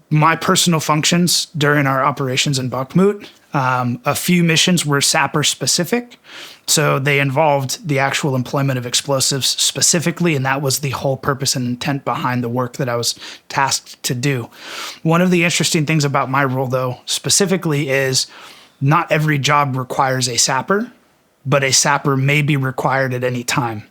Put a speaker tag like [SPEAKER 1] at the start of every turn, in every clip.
[SPEAKER 1] my personal functions during our operations in Bakhmut, a few missions were sapper specific. So they involved the actual employment of explosives specifically, and that was the whole purpose and intent behind the work that I was tasked to do. One of the interesting things about my role, though, specifically is not every job requires a sapper, but a sapper may be required at any time,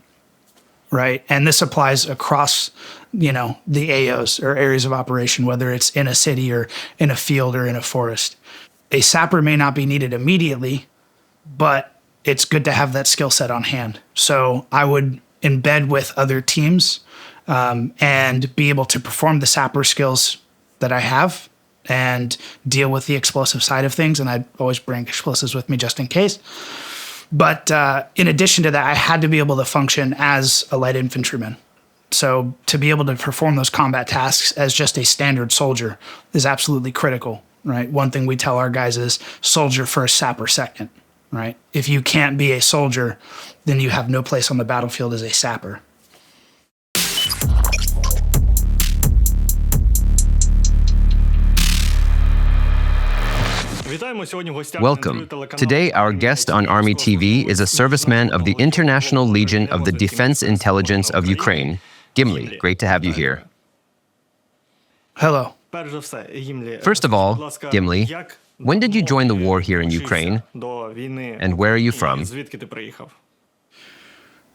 [SPEAKER 1] right? And this applies across, the AOs or areas of operation, whether it's in a city or in a field or in a forest. A sapper may not be needed immediately, but it's good to have that skill set on hand. So I would embed with other teams and be able to perform the sapper skills that I have and deal with the explosive side of things. And I'd always bring explosives with me just in case. But in addition to that, I had to be able to function as a light infantryman. So to be able to perform those combat tasks as just a standard soldier is absolutely critical, right? One thing we tell our guys is soldier first, sapper second. Right? If you can't be a soldier, then you have no place on the battlefield as a sapper.
[SPEAKER 2] Welcome. Today, our guest on Army TV is a serviceman of the International Legion of the Defense Intelligence of Ukraine, Gimli. Great to have you here.
[SPEAKER 1] Hello.
[SPEAKER 2] First of all, Gimli, when did you join the war here in Ukraine, and where are you from?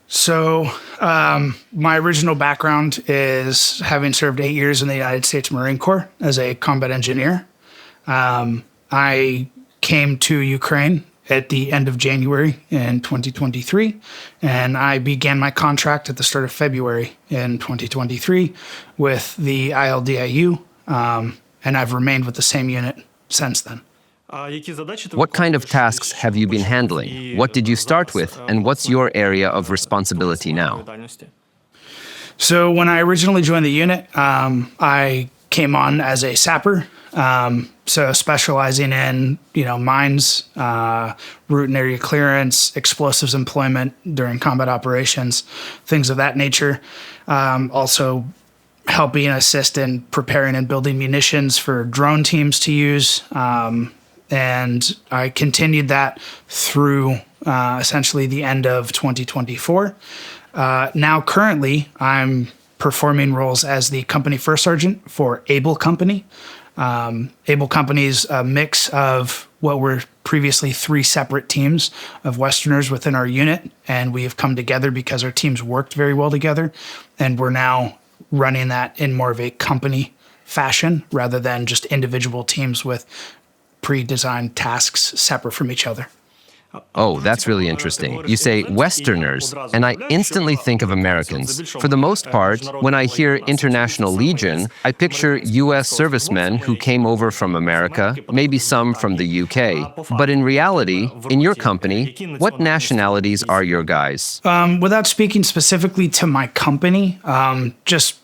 [SPEAKER 1] So, my original background is having served 8 years in the United States Marine Corps as a combat engineer. I came to Ukraine at the end of January in 2023, and I began my contract at the start of February in 2023 with the ILDIU, and I've remained with the same unit since then.
[SPEAKER 2] What kind of tasks have you been handling? What did you start with, and what's your area of responsibility now?
[SPEAKER 1] So when I originally joined the unit, I came on as a sapper, so specializing in mines, route and area clearance, explosives employment during combat operations, things of that nature. Also helping assist in preparing and building munitions for drone teams to use. And I continued that through essentially the end of 2024. Now, currently, I'm performing roles as the company first sergeant for Able Company. Able Company is a mix of what were previously 3 separate teams of Westerners within our unit, and we have come together because our teams worked very well together, and we're now running that in more of a company fashion rather than just individual teams with pre-designed tasks separate from each other.
[SPEAKER 2] Oh, that's really interesting. You say Westerners, and I instantly think of Americans. For the most part, when I hear International Legion, I picture U.S. servicemen who came over from America, maybe some from the UK. But in reality, in your company, what nationalities are your guys?
[SPEAKER 1] Without speaking specifically to my company, just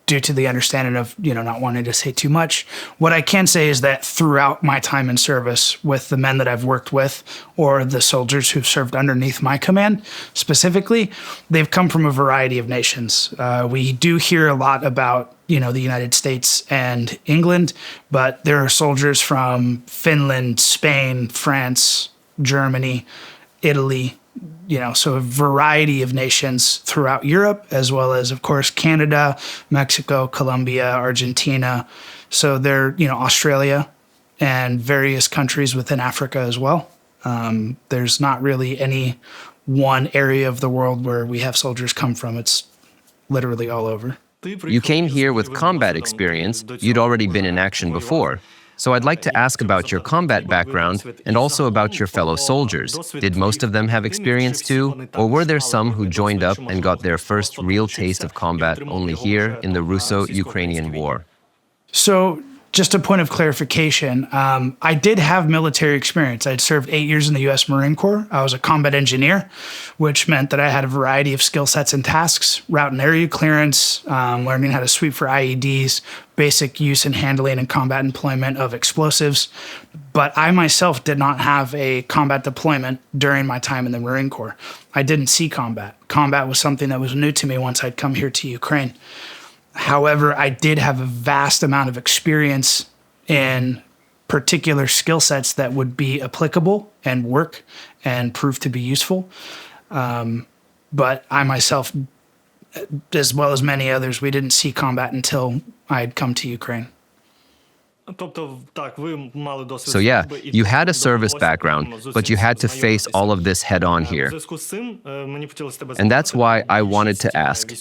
[SPEAKER 1] due to the understanding of, not wanting to say too much. What I can say is that throughout my time in service with the men that I've worked with or the soldiers who've served underneath my command specifically, they've come from a variety of nations. We do hear a lot about, the United States and England, but there are soldiers from Finland, Spain, France, Germany, Italy, so a variety of nations throughout Europe, as well as, of course, Canada, Mexico, Colombia, Argentina. So they're, Australia and various countries within Africa as well. There's not really any one area of the world where we have soldiers come from. It's literally all over.
[SPEAKER 2] You came here with combat experience. You'd already been in action before. So I'd like to ask about your combat background and also about your fellow soldiers. Did most of them have experience too? Or were there some who joined up and got their first real taste of combat only here in the Russo-Ukrainian War?
[SPEAKER 1] So just a point of clarification, I did have military experience. I'd served 8 years in the U.S. Marine Corps. I was a combat engineer, which meant that I had a variety of skill sets and tasks, route and area clearance, learning how to sweep for IEDs, basic use and handling and combat employment of explosives. But I myself did not have a combat deployment during my time in the Marine Corps. I didn't see combat. Combat was something that was new to me once I'd come here to Ukraine. However, I did have a vast amount of experience in particular skill sets that would be applicable and work and prove to be useful. But I myself, as well as many others, we didn't see combat until I had come to Ukraine.
[SPEAKER 2] So yeah, you had a service background, but you had to face all of this head on here. And that's why I wanted to ask.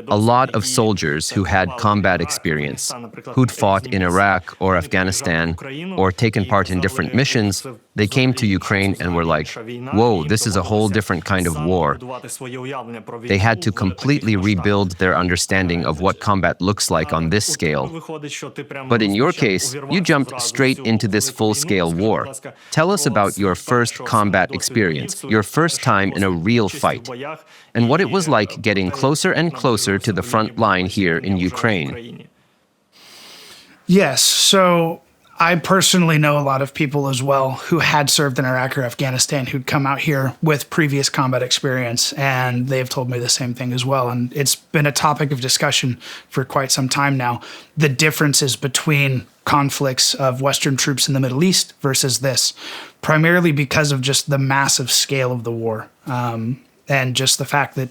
[SPEAKER 2] A lot of soldiers who had combat experience, who'd fought in Iraq or Afghanistan, or taken part in different missions, they came to Ukraine and were like, whoa, this is a whole different kind of war. They had to completely rebuild their understanding of what combat looks like on this scale. But in your case, you jumped straight into this full-scale war. Tell us about your first combat experience, your first time in a real fight, and what it was like getting closer and closer to the front line here in Ukraine.
[SPEAKER 1] Yes, so I personally know a lot of people as well who had served in Iraq or Afghanistan who'd come out here with previous combat experience, and they've told me the same thing as well. And it's been a topic of discussion for quite some time now, the differences between conflicts of Western troops in the Middle East versus this, primarily because of just the massive scale of the war, and just the fact that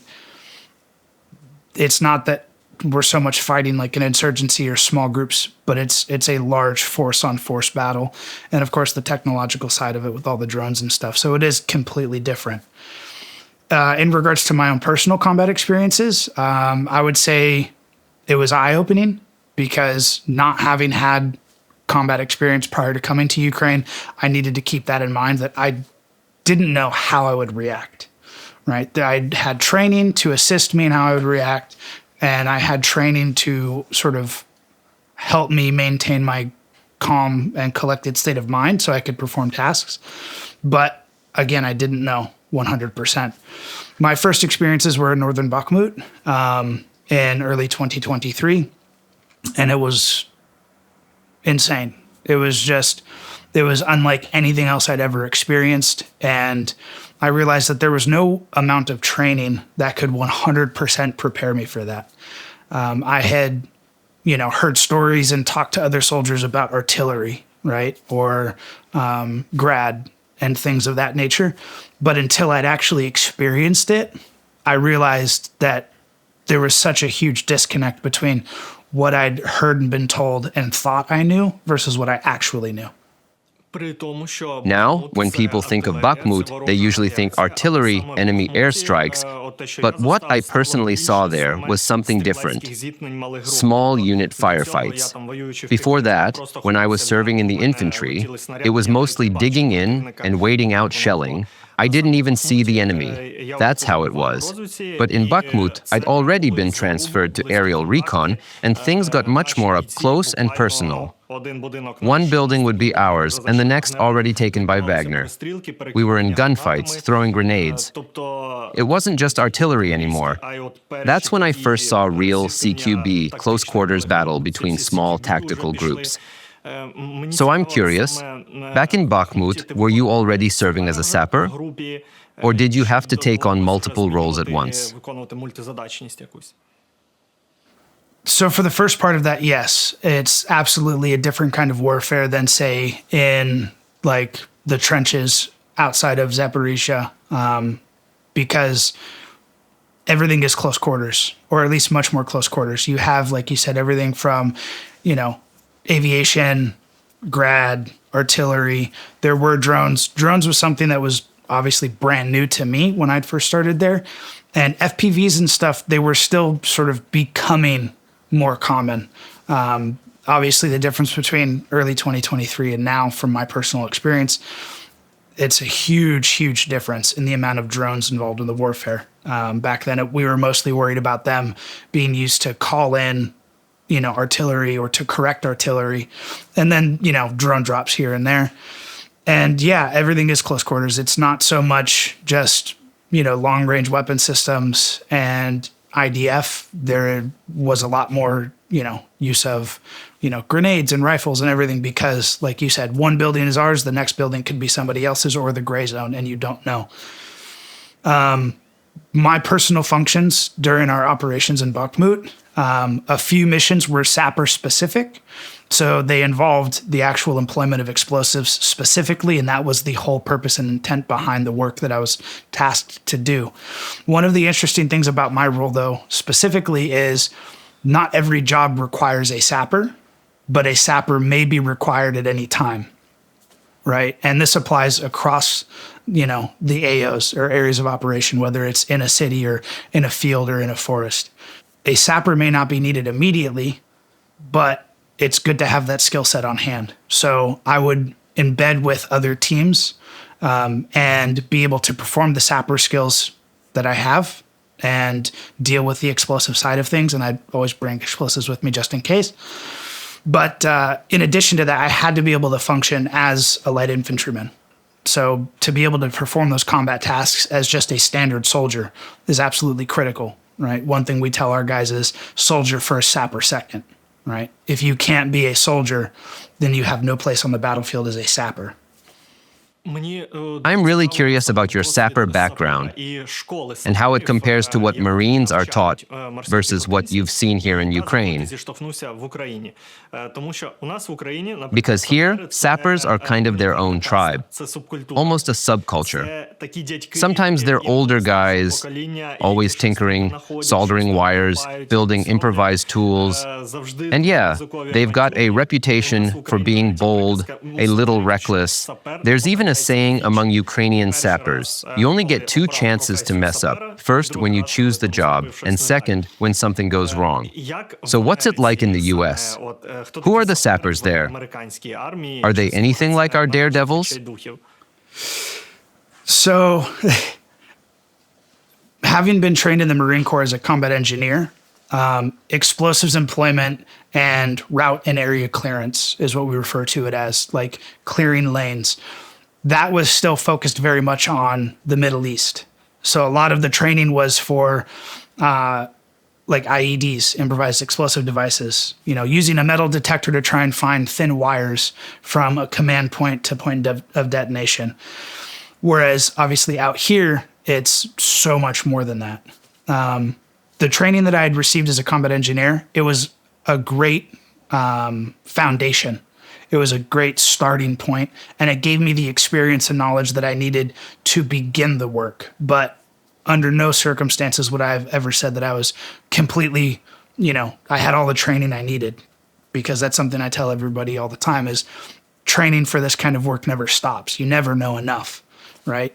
[SPEAKER 1] it's not that we're so much fighting like an insurgency or small groups, but it's a large force-on-force battle. And of course, the technological side of it with all the drones and stuff. So it is completely different. In regards to my own personal combat experiences, I would say it was eye-opening because not having had combat experience prior to coming to Ukraine, I needed to keep that in mind that I didn't know how I would react, right? I had training to assist me in how I would react, and I had training to sort of help me maintain my calm and collected state of mind so I could perform tasks. But again, I didn't know 100%. My first experiences were in northern Bakhmut in early 2023, and it was insane. It was unlike anything else I'd ever experienced, and I realized that there was no amount of training that could 100% prepare me for that. I had, heard stories and talked to other soldiers about artillery, right, or grad and things of that nature. But until I'd actually experienced it, I realized that there was such a huge disconnect between what I'd heard and been told and thought I knew versus what I actually knew.
[SPEAKER 2] Now, when people think of Bakhmut, they usually think artillery, enemy airstrikes. But what I personally saw there was something different. Small unit firefights. Before that, when I was serving in the infantry, it was mostly digging in and waiting out shelling. I didn't even see the enemy. That's how it was. But in Bakhmut, I'd already been transferred to aerial recon, and things got much more up close and personal. One building would be ours, and the next already taken by Wagner. We were in gunfights, throwing grenades. It wasn't just artillery anymore. That's when I first saw real CQB, close quarters battle between small tactical groups. So I'm curious, back in Bakhmut, were you already serving as a sapper? Or did you have to take on multiple roles at once?
[SPEAKER 1] So for the first part of that, yes, it's absolutely a different kind of warfare than, say, in like the trenches outside of Zaporizhia, because everything is close quarters, or at least much more close quarters. You have, like you said, everything from, aviation, grad, artillery. There were drones. Drones was something that was obviously brand new to me when I'd first started there. And FPVs and stuff, they were still sort of becoming more common. Obviously, the difference between early 2023 and now, from my personal experience, it's a huge, huge difference in the amount of drones involved in the warfare. Back then, we were mostly worried about them being used to call in artillery or to correct artillery, and then, drone drops here and there. And yeah, everything is close quarters. It's not so much just, long range weapon systems and IDF. There was a lot more, use of, grenades and rifles and everything, because like you said, one building is ours, the next building could be somebody else's or the gray zone, and you don't know. My personal functions during our operations in Bakhmut, A few missions were sapper specific. So they involved the actual employment of explosives specifically, and that was the whole purpose and intent behind the work that I was tasked to do. One of the interesting things about my role, though, specifically is not every job requires a sapper, but a sapper may be required at any time, right? And this applies across, the AOs or areas of operation, whether it's in a city or in a field or in a forest. A sapper may not be needed immediately, but it's good to have that skill set on hand. So I would embed with other teams and be able to perform the sapper skills that I have and deal with the explosive side of things. And I'd always bring explosives with me just in case. But in addition to that, I had to be able to function as a light infantryman. So to be able to perform those combat tasks as just a standard soldier is absolutely critical, right? One thing we tell our guys is soldier first, sapper second, right? If you can't be a soldier, then you have no place on the battlefield as a sapper.
[SPEAKER 2] I'm really curious about your sapper background and how it compares to what Marines are taught versus what you've seen here in Ukraine. Because here, sappers are kind of their own tribe, almost a subculture. Sometimes they're older guys, always tinkering, soldering wires, building improvised tools. And yeah, they've got a reputation for being bold, a little reckless. There's even a saying among Ukrainian sappers, you only get two chances to mess up. First, when you choose the job, and second, when something goes wrong. So what's it like in the US? Who are the sappers there? Are they anything like our daredevils?
[SPEAKER 1] So, having been trained in the Marine Corps as a combat engineer, explosives employment and route and area clearance is what we refer to it as, like clearing lanes. That was still focused very much on the Middle East. So a lot of the training was for like IEDs, improvised explosive devices, using a metal detector to try and find thin wires from a command point to point of detonation. Whereas obviously out here, it's so much more than that. The training that I had received as a combat engineer, it was a great foundation. It was a great starting point, and it gave me the experience and knowledge that I needed to begin the work. But under no circumstances would I have ever said that I was completely, I had all the training I needed, because that's something I tell everybody all the time is training for this kind of work never stops. You never know enough, right?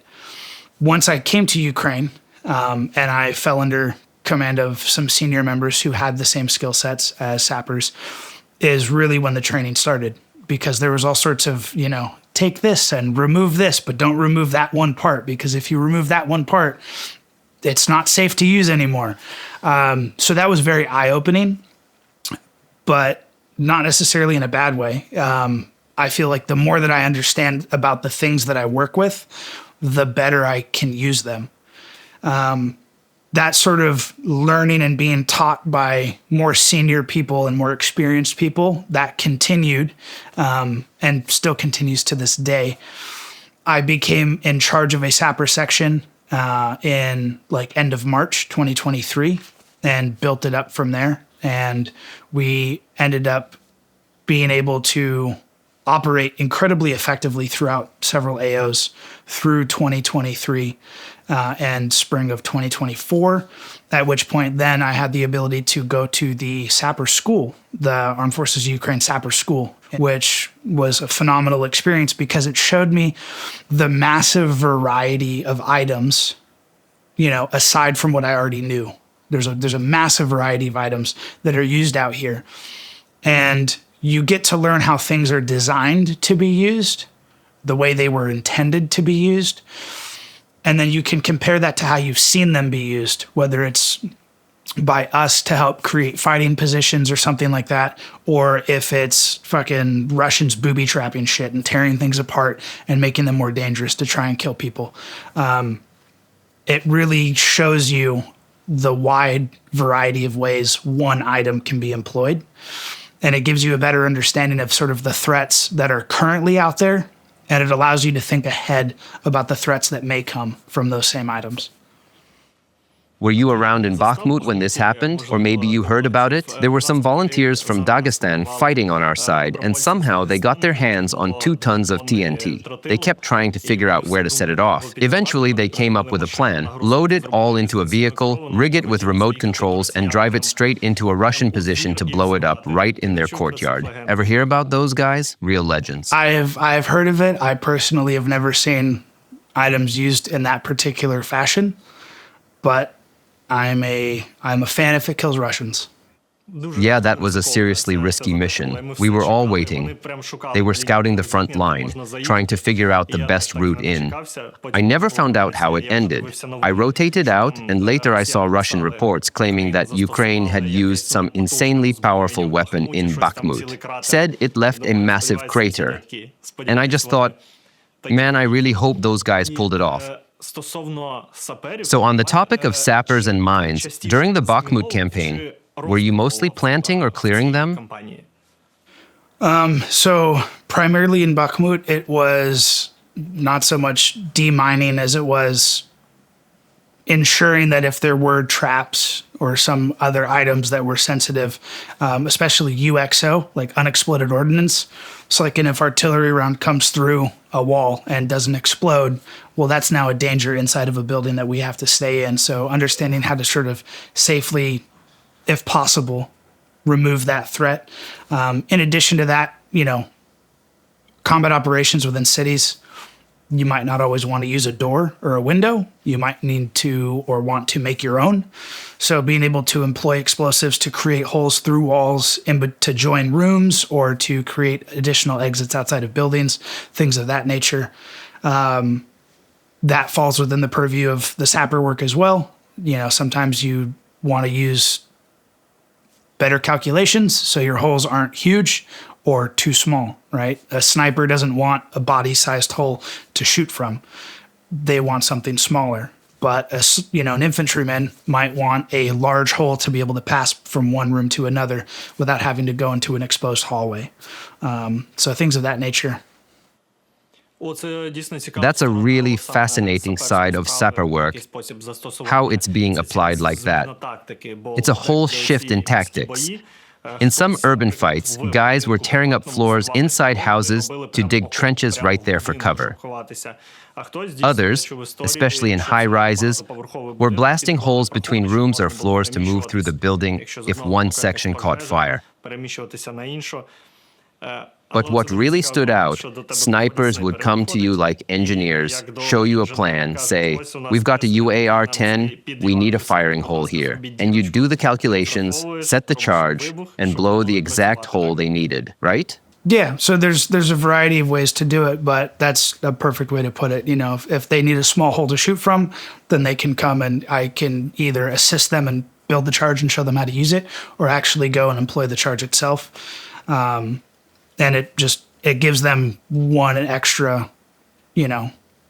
[SPEAKER 1] Once I came to Ukraine and I fell under command of some senior members who had the same skill sets as sappers is really when the training started. Because there was all sorts of, take this and remove this, but don't remove that one part, because if you remove that one part, it's not safe to use anymore. So that was very eye-opening, but not necessarily in a bad way. I feel like the more that I understand about the things that I work with, the better I can use them. That sort of learning and being taught by more senior people and more experienced people, that continued and still continues to this day. I became in charge of a sapper section in end of March 2023 and built it up from there. And we ended up being able to operate incredibly effectively throughout several AOs through 2023 and spring of 2024, at which point then I had the ability to go to the Sapper School, the Armed Forces of Ukraine Sapper School, which was a phenomenal experience because it showed me the massive variety of items, aside from what I already knew. There's a massive variety of items that are used out here. And you get to learn how things are designed to be used, the way they were intended to be used. And then you can compare that to how you've seen them be used, whether it's by us to help create fighting positions or something like that, or if it's fucking Russians booby trapping shit and tearing things apart and making them more dangerous to try and kill people. It really shows you the wide variety of ways one item can be employed. And it gives you a better understanding of sort of the threats that are currently out there. And it allows you to think ahead about the threats that may come from those same items.
[SPEAKER 2] Were you around in Bakhmut when this happened? Or maybe you heard about it? There were some volunteers from Dagestan fighting on our side, and somehow they got their hands on 2 tons of TNT. They kept trying to figure out where to set it off. Eventually, they came up with a plan. Load it all into a vehicle, rig it with remote controls, and drive it straight into a Russian position to blow it up right in their courtyard. Ever hear about those guys? Real legends.
[SPEAKER 1] I've heard of it. I personally have never seen items used in that particular fashion, but I'm a fan if it kills Russians.
[SPEAKER 2] Yeah, that was a seriously risky mission. We were all waiting. They were scouting the front line, trying to figure out the best route in. I never found out how it ended. I rotated out, and later I saw Russian reports claiming that Ukraine had used some insanely powerful weapon in Bakhmut. Said it left a massive crater. And I just thought, man, I really hope those guys pulled it off. So on the topic of sappers and mines, during the Bakhmut campaign, were you mostly planting or clearing them?
[SPEAKER 1] So primarily in Bakhmut, it was not so much demining as it was ensuring that if there were traps or some other items that were sensitive, especially UXO, like unexploded ordnance. So like, and if artillery round comes through a wall and doesn't explode, well, that's now a danger inside of a building that we have to stay in. So understanding how to sort of safely, if possible, remove that threat. In addition to that, combat operations within cities, you might not always want to use a door or a window. You might need to or want to make your own. So being able to employ explosives to create holes through walls to join rooms or to create additional exits outside of buildings, things of that nature. That falls within the purview of the sapper work as well. Sometimes you want to use better calculations so your holes aren't huge or too small, right? A sniper doesn't want a body-sized hole to shoot from. They want something smaller. But an infantryman might want a large hole to be able to pass from one room to another without having to go into an exposed hallway. So things of that nature.
[SPEAKER 2] That's a really fascinating side of sapper work, how it's being applied like that. It's a whole shift in tactics. In some urban fights, guys were tearing up floors inside houses to dig trenches right there for cover. Others, especially in high-rises, were blasting holes between rooms or floors to move through the building if one section caught fire. But what really stood out, snipers would come to you like engineers, show you a plan, say, we've got a UAR-10, we need a firing hole here. And you'd do the calculations, set the charge, and blow the exact hole they needed, right?
[SPEAKER 1] Yeah, so there's a variety of ways to do it, but that's a perfect way to put it. If they need a small hole to shoot from, then they can come and I can either assist them and build the charge and show them how to use it, or actually go and employ the charge itself. And it gives them one extra,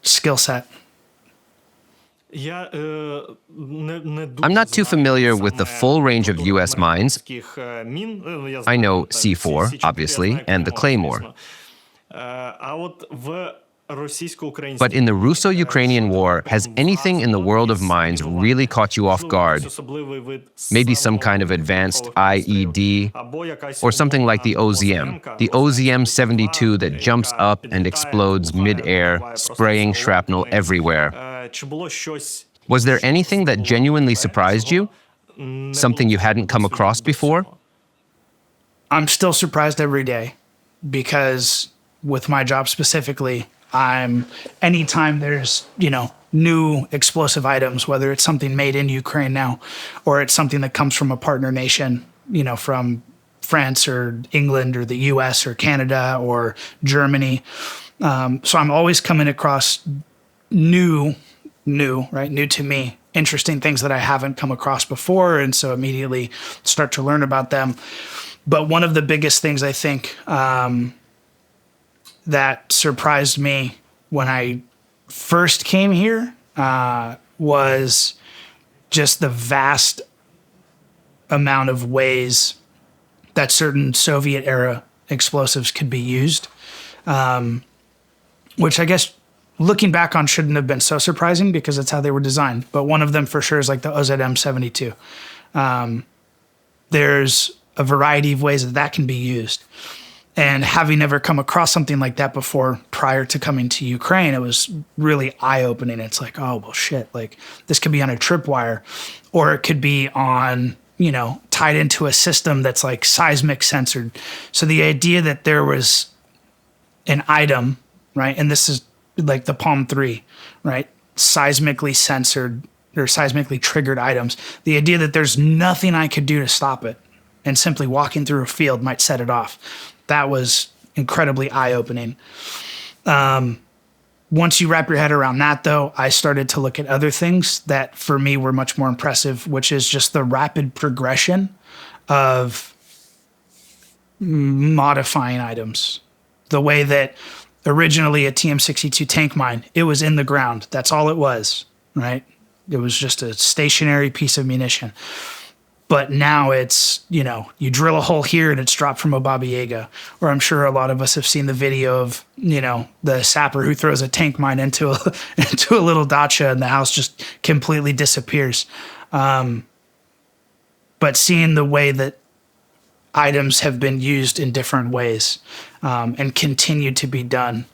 [SPEAKER 1] skill set.
[SPEAKER 2] I'm not too familiar with the full range of U.S. mines. I know C4, obviously, and the Claymore. But in the Russo-Ukrainian War, has anything in the world of mines really caught you off guard? Maybe some kind of advanced IED, or something like the OZM-72 that jumps up and explodes mid-air, spraying shrapnel everywhere. Was there anything that genuinely surprised you? Something you hadn't come across before?
[SPEAKER 1] I'm still surprised every day because with my job specifically, anytime there's, new explosive items, whether it's something made in Ukraine now, or it's something that comes from a partner nation, from France or England or the US or Canada or Germany. So I'm always coming across new to me, interesting things that I haven't come across before. And so immediately start to learn about them. But one of the biggest things I think, that surprised me when I first came here was just the vast amount of ways that certain Soviet-era explosives could be used, which I guess looking back on shouldn't have been so surprising because that's how they were designed. But one of them for sure is like the OZM 72. There's a variety of ways that can be used. And having never come across something like that before prior to coming to Ukraine, it was really eye-opening. It's like, oh, well, shit, like this could be on a tripwire, or it could be on, tied into a system that's like seismic censored. So the idea that there was an item, right? And this is like the Palm 3, right? Seismically censored or seismically triggered items. The idea that there's nothing I could do to stop it and simply walking through a field might set it off. That was incredibly eye-opening. Once you wrap your head around that, though, I started to look at other things that for me were much more impressive, which is just the rapid progression of modifying items. The way that originally a TM62 tank mine, it was in the ground. That's all it was, right? It was just a stationary piece of munition. But now it's, you drill a hole here and it's dropped from a Baba Yaga. Or I'm sure a lot of us have seen the video of, the sapper who throws a tank mine into a little dacha and the house just completely disappears. But seeing the way that items have been used in different ways and continue to be done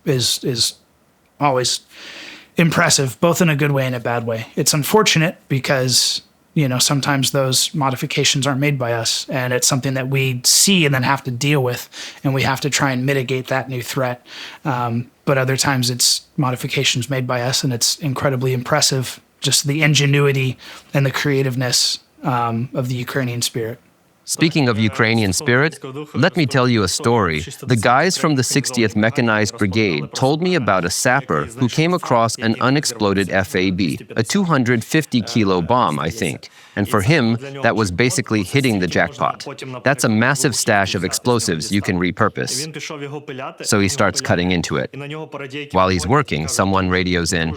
[SPEAKER 1] is always impressive, both in a good way and a bad way. It's unfortunate because sometimes those modifications aren't made by us, and it's something that we see and then have to deal with, and we have to try and mitigate that new threat. But other times it's modifications made by us, and it's incredibly impressive, just the ingenuity and the creativeness of the Ukrainian spirit.
[SPEAKER 2] Speaking of Ukrainian spirit, let me tell you a story. The guys from the 60th Mechanized Brigade told me about a sapper who came across an unexploded FAB, a 250-kilo bomb, I think. And for him, that was basically hitting the jackpot. That's a massive stash of explosives you can repurpose. So he starts cutting into it. While he's working, someone radios in,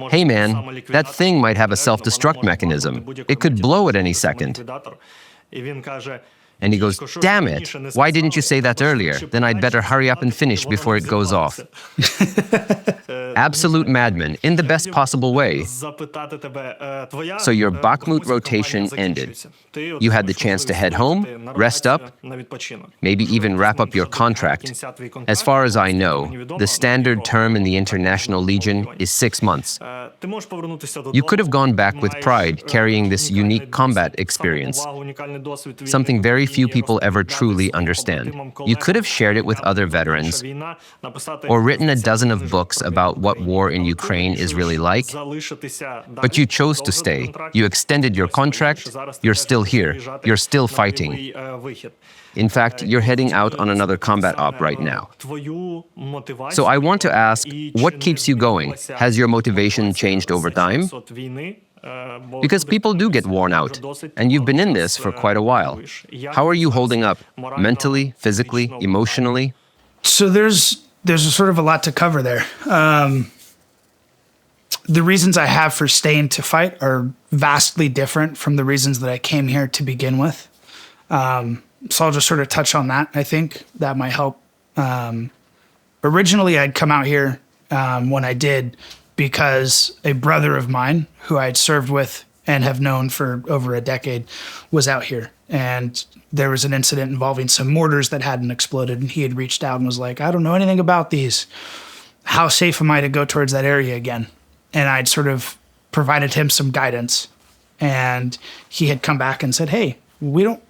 [SPEAKER 2] "Hey man, that thing might have a self-destruct mechanism. It could blow at any second." And he goes, "Damn it, why didn't you say that earlier? Then I'd better hurry up and finish before it goes off." Absolute madman, in the best possible way. So your Bakhmut rotation ended. You had the chance to head home, rest up, maybe even wrap up your contract. As far as I know, the standard term in the International Legion is 6 months. You could have gone back with pride, carrying this unique combat experience, something very few people ever truly understand. You could have shared it with other veterans, or written a dozen of books about what war in Ukraine is really like, but you chose to stay. You extended your contract, you're still here, you're still fighting. In fact, you're heading out on another combat op right now. So I want to ask, what keeps you going? Has your motivation changed over time? Because people do get worn out, and you've been in this for quite a while. How are you holding up? Mentally, physically, emotionally?
[SPEAKER 1] So there's a sort of a lot to cover there. The reasons I have for staying to fight are vastly different from the reasons that I came here to begin with. So I'll just sort of touch on that. I think that might help. Originally, I'd come out here when I did because a brother of mine who I'd served with and have known for over a decade was out here. And there was an incident involving some mortars that hadn't exploded, and he had reached out and was like, "I don't know anything about these. How safe am I to go towards that area again?" And I'd sort of provided him some guidance. And he had come back and said, "Hey, we don't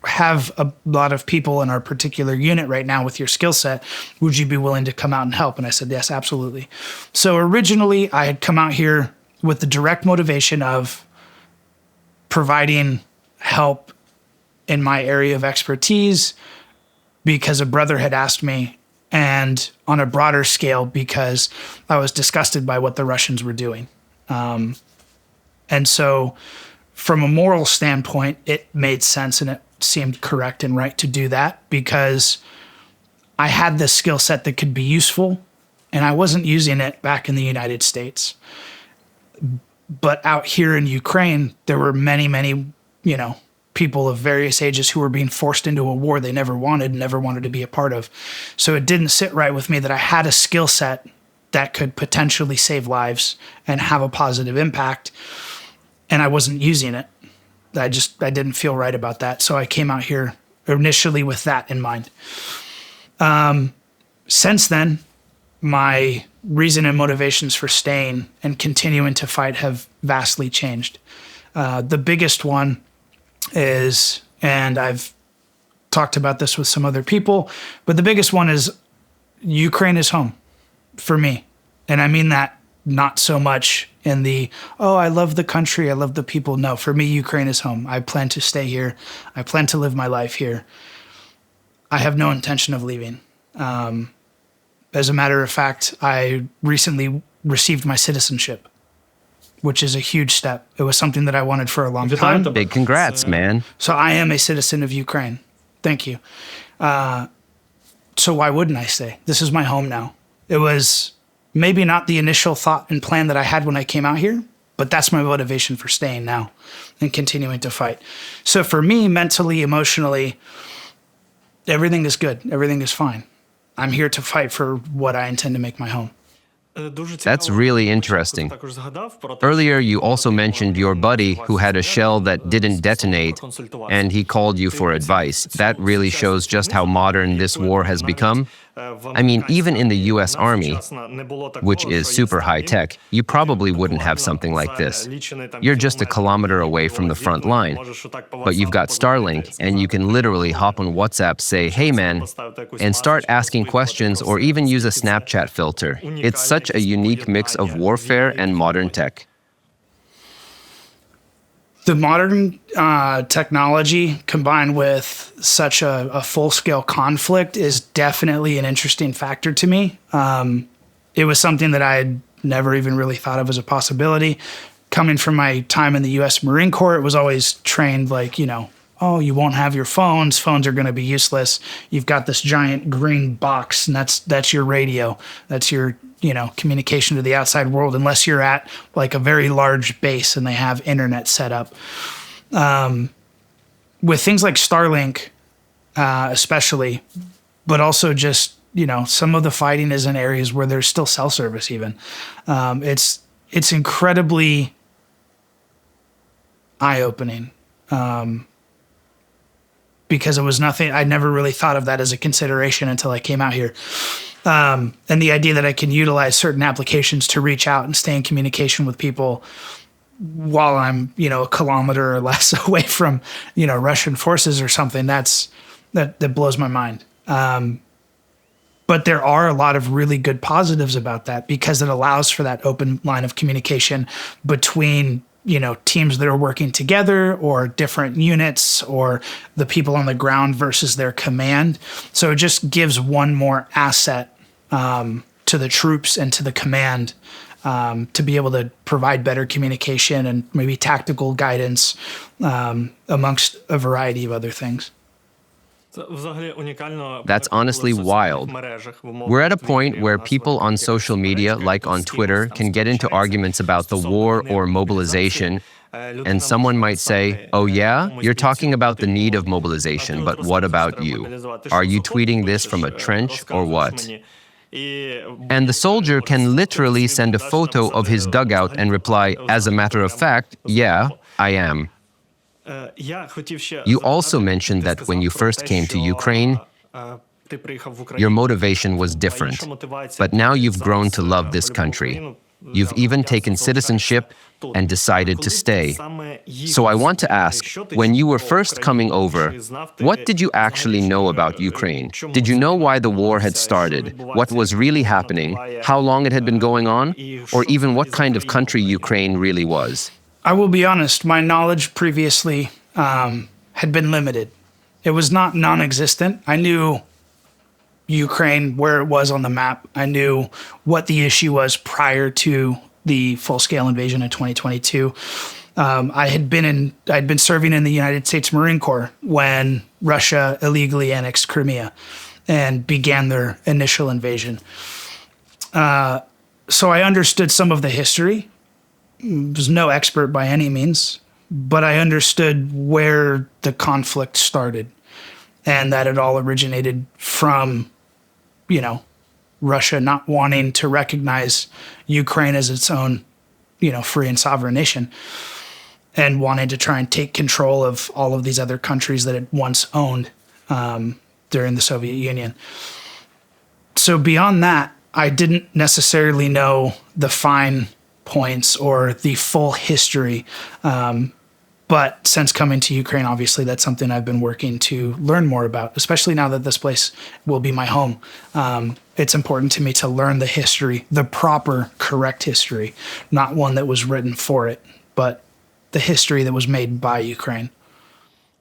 [SPEAKER 1] have a lot of people in our particular unit right now with your skill set. Would you be willing to come out and help?" And I said, "Yes, absolutely." So originally I had come out here with the direct motivation of providing help in my area of expertise because a brother had asked me, and on a broader scale because I was disgusted by what the Russians were doing. And so from a moral standpoint, it made sense and it seemed correct and right to do that because I had this skill set that could be useful and I wasn't using it back in the United States. But out here in Ukraine, there were many, people of various ages who were being forced into a war they never wanted to be a part of. So it didn't sit right with me that I had a skill set that could potentially save lives and have a positive impact, and I wasn't using it. I didn't feel right about that. So I came out here initially with that in mind. Since then, my reason and motivations for staying and continuing to fight have vastly changed. The biggest one is, and I've talked about this with some other people, but the biggest one is Ukraine is home for me. And I mean that not so much in the, oh, I love the country, I love the people. No, for me, Ukraine is home. I plan to stay here. I plan to live my life here. I have no intention of leaving. As a matter of fact, I recently received my citizenship, which is a huge step. It was something that I wanted for a long time.
[SPEAKER 2] Big congrats, man.
[SPEAKER 1] So I am a citizen of Ukraine. Thank you. So why wouldn't I stay? This is my home now. It was maybe not the initial thought and plan that I had when I came out here, but that's my motivation for staying now and continuing to fight. So for me, mentally, emotionally, everything is good. Everything is fine. I'm here to fight for what I intend to make my home.
[SPEAKER 2] That's really interesting. Earlier, you also mentioned your buddy who had a shell that didn't detonate, and he called you for advice. That really shows just how modern this war has become. I mean, even in the US Army, which is super high-tech, you probably wouldn't have something like this. You're just a kilometer away from the front line, but you've got Starlink, and you can literally hop on WhatsApp, say, hey man, and start asking questions or even use a Snapchat filter. It's such a unique mix of warfare and modern tech.
[SPEAKER 1] The modern technology combined with such a full-scale conflict is definitely an interesting factor to me. It was something that I had never even really thought of as a possibility. Coming from my time in the U.S. Marine Corps, it was always trained like, oh, you won't have your phones. Phones are going to be useless. You've got this giant green box, and that's your radio. That's your communication to the outside world, unless you're at like a very large base and they have internet set up. With things like Starlink, especially, but also just, some of the fighting is in areas where there's still cell service even. It's incredibly eye-opening. Because it was nothing, I never really thought of that as a consideration until I came out here. And the idea that I can utilize certain applications to reach out and stay in communication with people while I'm, a kilometer or less away from, Russian forces or something, that blows my mind. But there are a lot of really good positives about that because it allows for that open line of communication between teams that are working together or different units or the people on the ground versus their command. So it just gives one more asset to the troops and to the command to be able to provide better communication and maybe tactical guidance amongst a variety of other things.
[SPEAKER 2] That's honestly wild. We're at a point where people on social media, like on Twitter, can get into arguments about the war or mobilization, and someone might say, oh yeah, you're talking about the need of mobilization, but what about you? Are you tweeting this from a trench or what? And the soldier can literally send a photo of his dugout and reply, as a matter of fact, yeah, I am. You also mentioned that when you first came to Ukraine, your motivation was different. But now you've grown to love this country. You've even taken citizenship and decided to stay. So I want to ask, when you were first coming over, what did you actually know about Ukraine? Did you know why the war had started, what was really happening, how long it had been going on, or even what kind of country Ukraine really was?
[SPEAKER 1] I will be honest, my knowledge previously had been limited. It was not non-existent. I knew Ukraine, where it was on the map. I knew what the issue was prior to the full-scale invasion in 2022. I'd been serving in the United States Marine Corps when Russia illegally annexed Crimea and began their initial invasion. So I understood some of the history. Was no expert by any means, but I understood where the conflict started and that it all originated from, Russia not wanting to recognize Ukraine as its own, free and sovereign nation and wanted to try and take control of all of these other countries that it once owned during the Soviet Union. So beyond that, I didn't necessarily know the fine points or the full history. But since coming to Ukraine, obviously, that's something I've been working to learn more about, especially now that this place will be my home. It's important to me to learn the history, the proper, correct history, not one that was written for it, but the history that was made by Ukraine.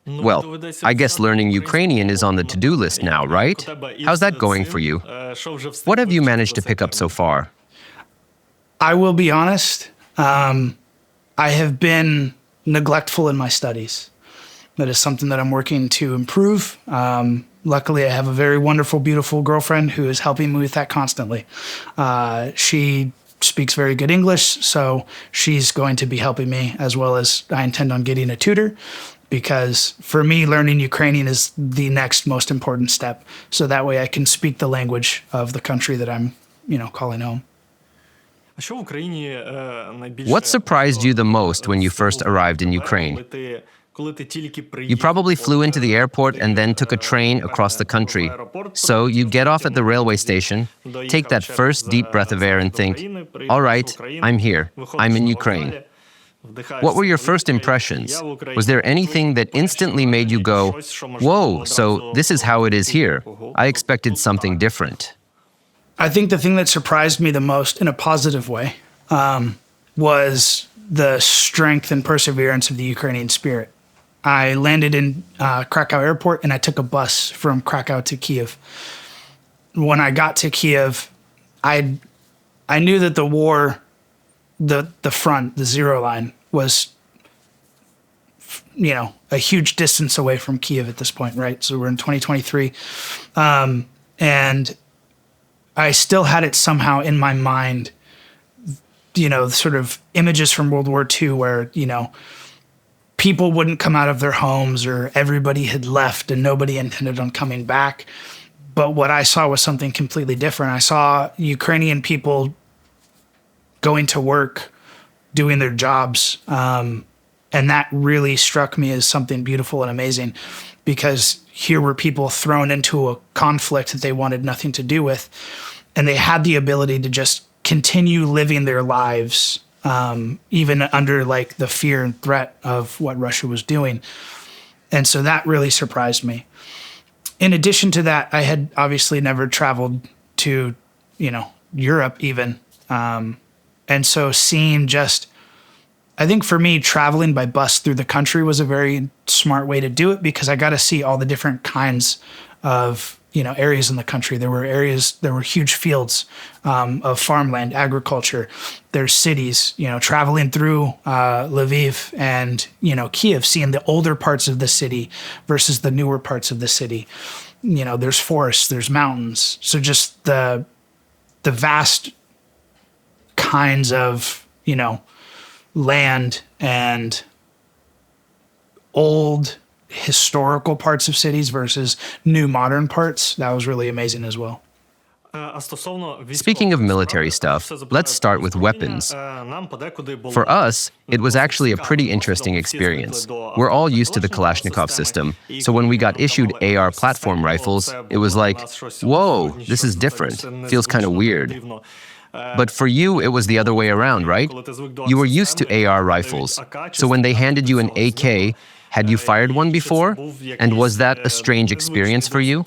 [SPEAKER 2] Well, I guess learning Ukrainian is on the to-do list now, right? How's that going for you? What have you managed to pick up so far?
[SPEAKER 1] I will be honest, I have been neglectful in my studies. That is something that I'm working to improve. Luckily, I have a very wonderful, beautiful girlfriend who is helping me with that constantly. She speaks very good English, so she's going to be helping me, as well as I intend on getting a tutor, because for me, learning Ukrainian is the next most important step. So that way I can speak the language of the country that I'm, calling home.
[SPEAKER 2] What surprised you the most when you first arrived in Ukraine? You probably flew into the airport and then took a train across the country. So you get off at the railway station, take that first deep breath of air and think, all right, I'm here. I'm in Ukraine. What were your first impressions? Was there anything that instantly made you go, whoa, so this is how it is here? I expected something different.
[SPEAKER 1] I think the thing that surprised me the most in a positive way was the strength and perseverance of the Ukrainian spirit. I landed in Krakow airport and I took a bus from Krakow to Kyiv. When I got to Kyiv, I knew that the war, the front, the zero line, was, a huge distance away from Kyiv at this point, right? So we're in 2023. And I still had it somehow in my mind, sort of images from World War II where, people wouldn't come out of their homes or everybody had left and nobody intended on coming back. But what I saw was something completely different. I saw Ukrainian people going to work, doing their jobs. And that really struck me as something beautiful and amazing, because here were people thrown into a conflict that they wanted nothing to do with. And they had the ability to just continue living their lives, even under the fear and threat of what Russia was doing. And so that really surprised me. In addition to that, I had obviously never traveled to, Europe even. And so seeing I think for me, traveling by bus through the country was a very smart way to do it, because I got to see all the different kinds of, areas in the country. There were huge fields of farmland, agriculture. There's cities, traveling through Lviv and, Kyiv, seeing the older parts of the city versus the newer parts of the city. There's forests, there's mountains. So just the vast kinds of, land and old historical parts of cities versus new modern parts, that was really amazing as well.
[SPEAKER 2] Speaking of military stuff, let's start with weapons. For us, it was actually a pretty interesting experience. We're all used to the Kalashnikov system, so when we got issued AR platform rifles, it was like, whoa, this is different. Feels kind of weird. But for you, it was the other way around, right? You were used to AR rifles, so when they handed you an AK, had you fired one before? And was that a strange experience for you?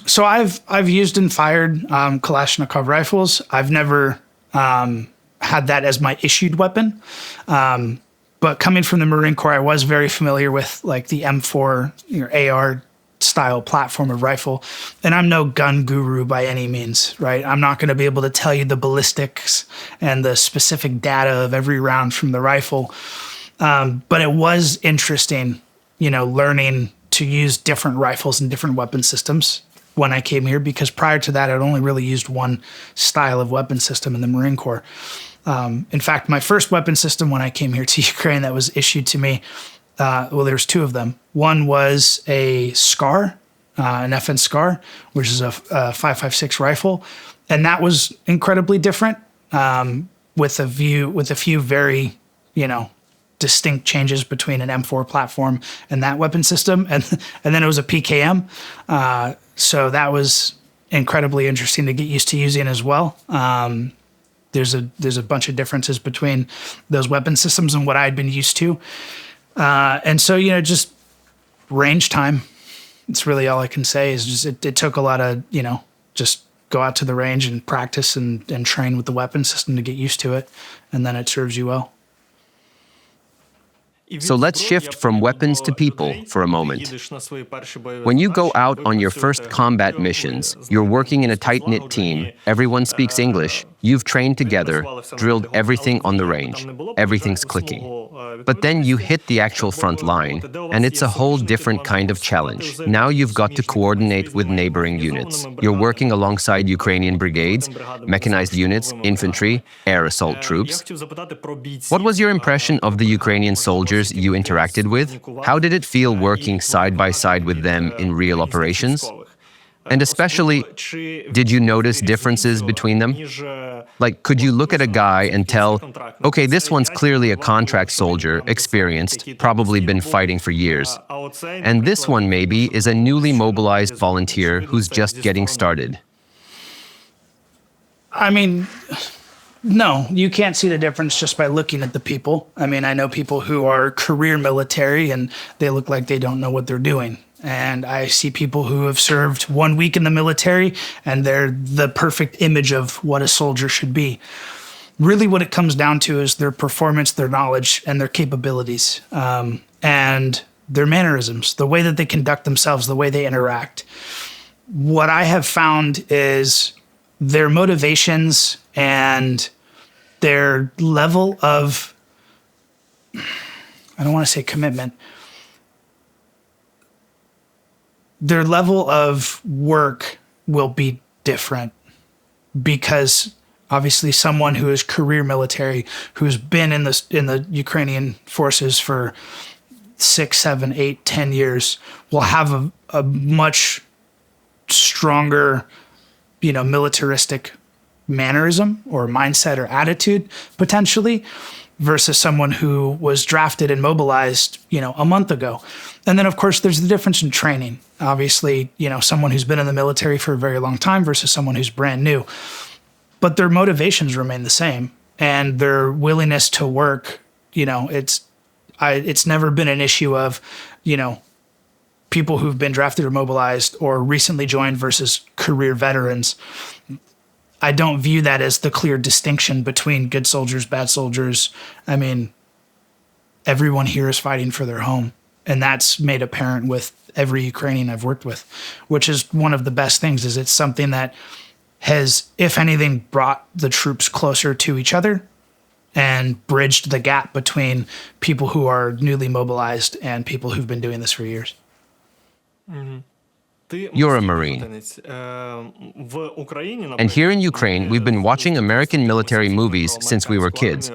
[SPEAKER 1] So I've used and fired Kalashnikov rifles. I've never had that as my issued weapon. But coming from the Marine Corps, I was very familiar with the M4 AR style platform of rifle. And I'm no gun guru by any means, right? I'm not going to be able to tell you the ballistics and the specific data of every round from the rifle. But it was interesting, learning to use different rifles and different weapon systems when I came here, because prior to that, I'd only really used one style of weapon system in the Marine Corps. In fact, my first weapon system when I came here to Ukraine that was issued to me, there's two of them. One was a SCAR, an FN SCAR, which is a 5.56 rifle, and that was incredibly different, with a few very, distinct changes between an M4 platform and that weapon system, and then it was a PKM. So that was incredibly interesting to get used to using as well. There's a bunch of differences between those weapon systems and what I'd been used to, and so just range time. It's really all I can say. Is just it took a lot of just go out to the range and practice and train with the weapon system to get used to it, and then it serves you well.
[SPEAKER 2] So let's shift from weapons to people for a moment. When you go out on your first combat missions, you're working in a tight-knit team, everyone speaks English, you've trained together, drilled everything on the range, everything's clicking. But then you hit the actual front line, and it's a whole different kind of challenge. Now you've got to coordinate with neighboring units. You're working alongside Ukrainian brigades, mechanized units, infantry, air assault troops. What was your impression of the Ukrainian soldiers you interacted with? How did it feel working side by side with them in real operations? And especially, did you notice differences between them? Like, could you look at a guy and tell, okay, this one's clearly a contract soldier, experienced, probably been fighting for years. And this one maybe is a newly mobilized volunteer who's just getting started.
[SPEAKER 1] I mean, no, you can't see the difference just by looking at the people. I mean, I know people who are career military and they look like they don't know what they're doing. And I see people who have served 1 week in the military and they're the perfect image of what a soldier should be. Really what it comes down to is their performance, their knowledge, and their capabilities, and their mannerisms, the way that they conduct themselves, the way they interact. What I have found is their motivations and their level of, I don't want to say commitment, their level of work will be different because obviously someone who is career military, who's been in the Ukrainian forces for 6, 7, 8, 10 years will have a much stronger, militaristic mannerism or mindset or attitude potentially versus someone who was drafted and mobilized, a month ago. And then, of course, there's the difference in training. Obviously, someone who's been in the military for a very long time versus someone who's brand new. But their motivations remain the same. And their willingness to work, it's never been an issue of, people who've been drafted or mobilized or recently joined versus career veterans. I don't view that as the clear distinction between good soldiers, bad soldiers. I mean, everyone here is fighting for their home. And that's made apparent with every Ukrainian I've worked with, which is one of the best things, is it's something that has, if anything, brought the troops closer to each other and bridged the gap between people who are newly mobilized and people who've been doing this for years.
[SPEAKER 2] You're a Marine. And here in Ukraine, we've been watching American military movies since we were kids.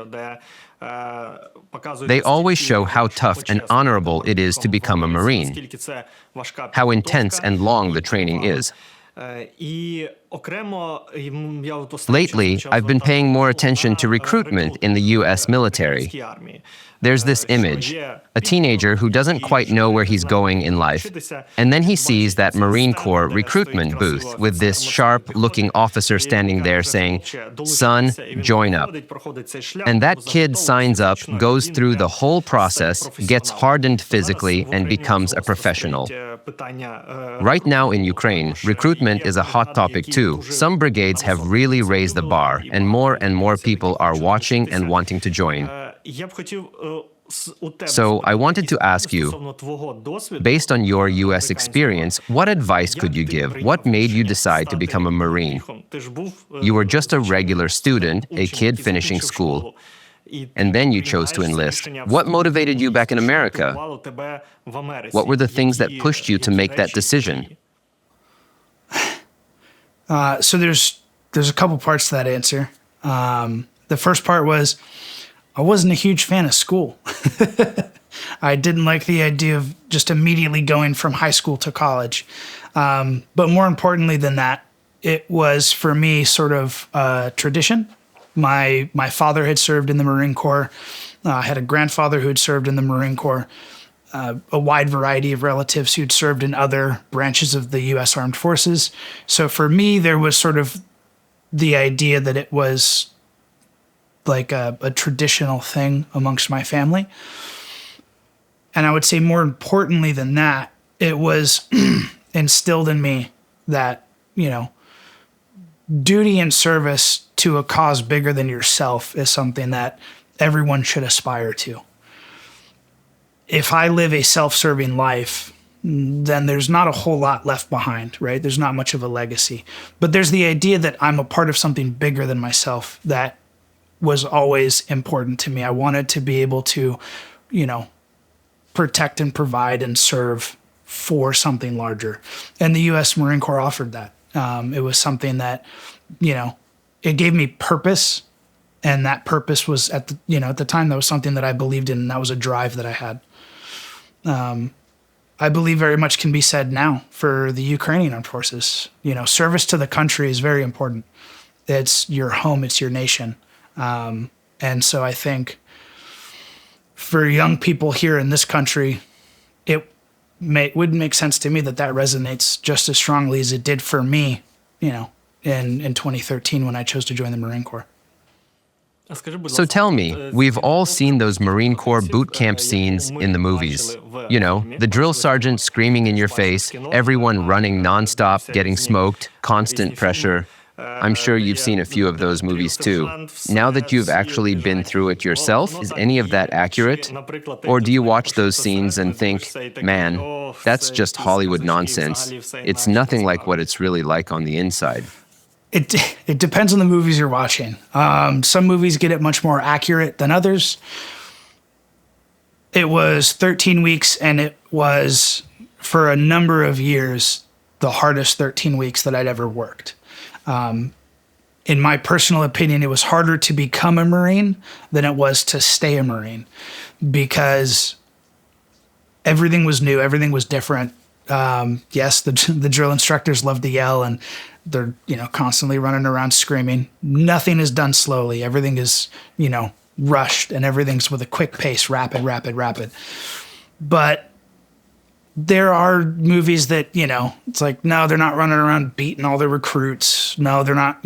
[SPEAKER 2] They always show how tough and honorable it is to become a Marine, how intense and long the training is. Lately, I've been paying more attention to recruitment in the US military. There's this image, a teenager who doesn't quite know where he's going in life, and then he sees that Marine Corps recruitment booth with this sharp-looking officer standing there saying, "Son, join up." And that kid signs up, goes through the whole process, gets hardened physically, and becomes a professional. Right now in Ukraine, recruitment is a hot topic too. Some brigades have really raised the bar, and more people are watching and wanting to join. So I wanted to ask you, based on your US experience, what advice could you give? What made you decide to become a Marine? You were just a regular student, a kid finishing school, and then you chose to enlist. What motivated you back in America? What were the things that pushed you to make that decision?
[SPEAKER 1] So there's a couple parts to that answer. The first part was I wasn't a huge fan of school. I didn't like the idea of just immediately going from high school to college. But more importantly than that, it was for me sort of a tradition. My father had served in the Marine Corps. I had a grandfather who had served in the Marine Corps. A wide variety of relatives who'd served in other branches of the U.S. Armed Forces. So for me, there was sort of the idea that it was like a traditional thing amongst my family. And I would say more importantly than that, it was instilled in me that, duty and service to a cause bigger than yourself is something that everyone should aspire to. If I live a self-serving life, then there's not a whole lot left behind, right? There's not much of a legacy. But there's the idea that I'm a part of something bigger than myself that was always important to me. I wanted to be able to, protect and provide and serve for something larger. And the U.S. Marine Corps offered that. It was something that, it gave me purpose. And that purpose was at the time, that was something that I believed in, and that was a drive that I had. I believe very much can be said now for the Ukrainian armed forces. Service to the country is very important. It's your home, it's your nation. And so I think for young people here in this country, it would make sense to me that resonates just as strongly as it did for me, in 2013 when I chose to join the Marine Corps.
[SPEAKER 2] So tell me, we've all seen those Marine Corps boot camp scenes in the movies. The drill sergeant screaming in your face, everyone running nonstop, getting smoked, constant pressure. I'm sure you've seen a few of those movies too. Now that you've actually been through it yourself, is any of that accurate? Or do you watch those scenes and think, man, that's just Hollywood nonsense. It's nothing like what it's really like on the inside.
[SPEAKER 1] It depends on the movies you're watching. Some movies get it much more accurate than others. It was 13 weeks, and it was, for a number of years, the hardest 13 weeks that I'd ever worked. In my personal opinion, it was harder to become a Marine than it was to stay a Marine, because everything was new, everything was different. Yes, the drill instructors love to yell, and they're constantly running around screaming. Nothing is done slowly. Everything is rushed, and everything's with a quick pace, rapid. But there are movies that it's like, no, they're not running around beating all the recruits. No, they're not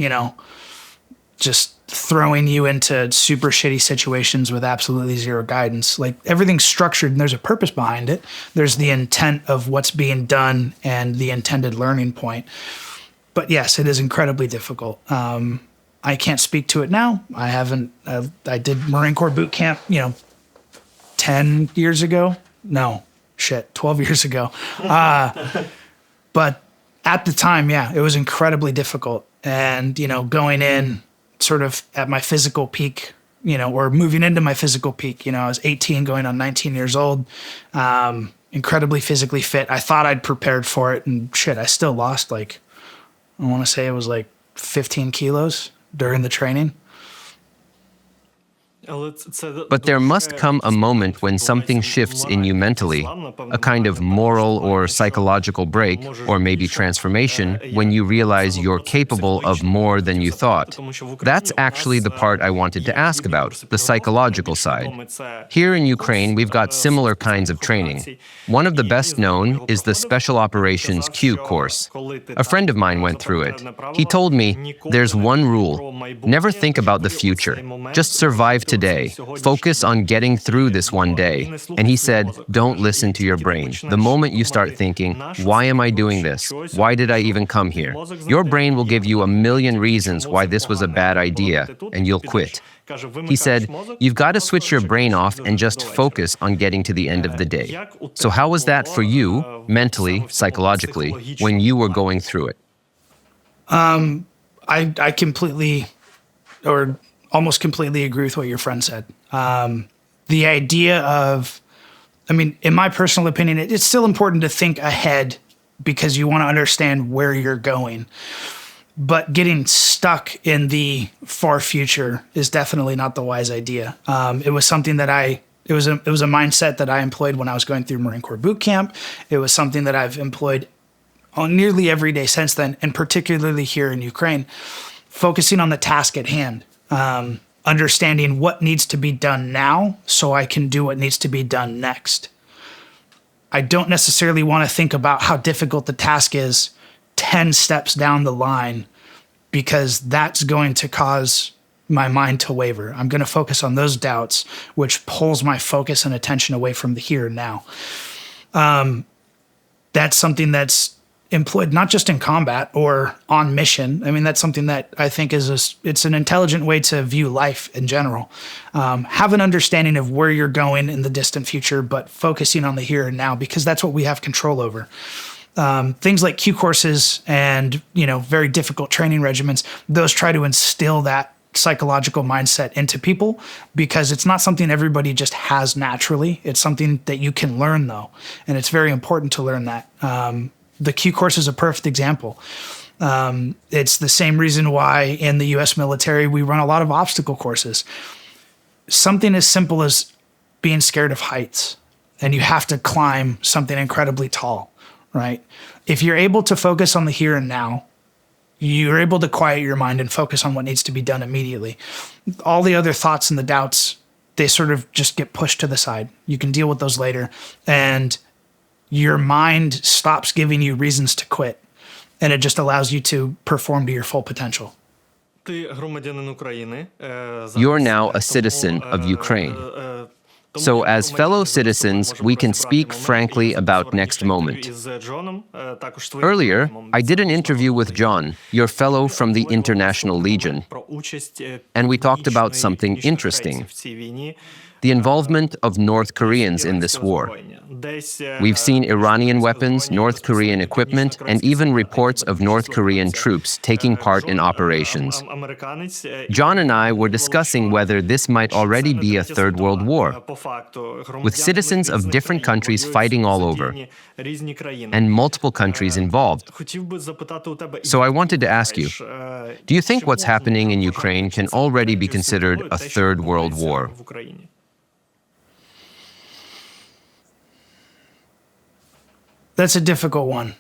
[SPEAKER 1] just throwing you into super shitty situations with absolutely zero guidance. Like, everything's structured and there's a purpose behind it. There's the intent of what's being done and the intended learning point. But yes, it is incredibly difficult. I can't speak to it now. I haven't. I did Marine Corps boot camp, 10 years ago. No, 12 years ago. But at the time, it was incredibly difficult. And, going in sort of at my physical peak, or moving into my physical peak, I was 18 going on 19 years old, incredibly physically fit. I thought I'd prepared for it, and I still lost I want to say it was 15 kilos during the training.
[SPEAKER 2] But there must come a moment when something shifts in you mentally, a kind of moral or psychological break, or maybe transformation, when you realize you're capable of more than you thought. That's actually the part I wanted to ask about, the psychological side. Here in Ukraine, we've got similar kinds of training. One of the best known is the Special Operations Q course. A friend of mine went through it. He told me, there's one rule: never think about the future. Just survive today. Focus on getting through this one day. And he said, don't listen to your brain. The moment you start thinking, why am I doing this? Why did I even come here? Your brain will give you a million reasons why this was a bad idea, and you'll quit. He said, you've got to switch your brain off and just focus on getting to the end of the day. So how was that for you, mentally, psychologically, when you were going through it?
[SPEAKER 1] I completely, or almost completely agree with what your friend said. The idea of, in my personal opinion, it's still important to think ahead because you want to understand where you're going. But getting stuck in the far future is definitely not the wise idea. It was something that it was a mindset that I employed when I was going through Marine Corps boot camp. It was something that I've employed on nearly every day since then, and particularly here in Ukraine, focusing on the task at hand, understanding what needs to be done now so I can do what needs to be done next. I don't necessarily want to think about how difficult the task is 10 steps down the line, because that's going to cause my mind to waver. I'm going to focus on those doubts, which pulls my focus and attention away from the here and now. That's something that's employed not just in combat or on mission. I mean, that's something that I think it's an intelligent way to view life in general. Have an understanding of where you're going in the distant future, but focusing on the here and now, because that's what we have control over. Things like Q courses and, very difficult training regimens, those try to instill that psychological mindset into people, because it's not something everybody just has naturally. It's something that you can learn, though. And it's very important to learn that. The Q course is a perfect example. It's the same reason why in the U.S. military we run a lot of obstacle courses. Something as simple as being scared of heights, and you have to climb something incredibly tall, right? If you're able to focus on the here and now, you're able to quiet your mind and focus on what needs to be done immediately. All the other thoughts and the doubts, they sort of just get pushed to the side. You can deal with those later, and your mind stops giving you reasons to quit, and it just allows you to perform to your full potential.
[SPEAKER 2] You're now a citizen of Ukraine. So as fellow citizens, we can speak frankly about next moment. Earlier, I did an interview with John, your fellow from the International Legion, and we talked about something interesting: the involvement of North Koreans in this war. We've seen Iranian weapons, North Korean equipment, and even reports of North Korean troops taking part in operations. John and I were discussing whether this might already be a third world war, with citizens of different countries fighting all over, and multiple countries involved. So I wanted to ask you, do you think what's happening in Ukraine can already be considered a third world war?
[SPEAKER 1] That's a difficult one,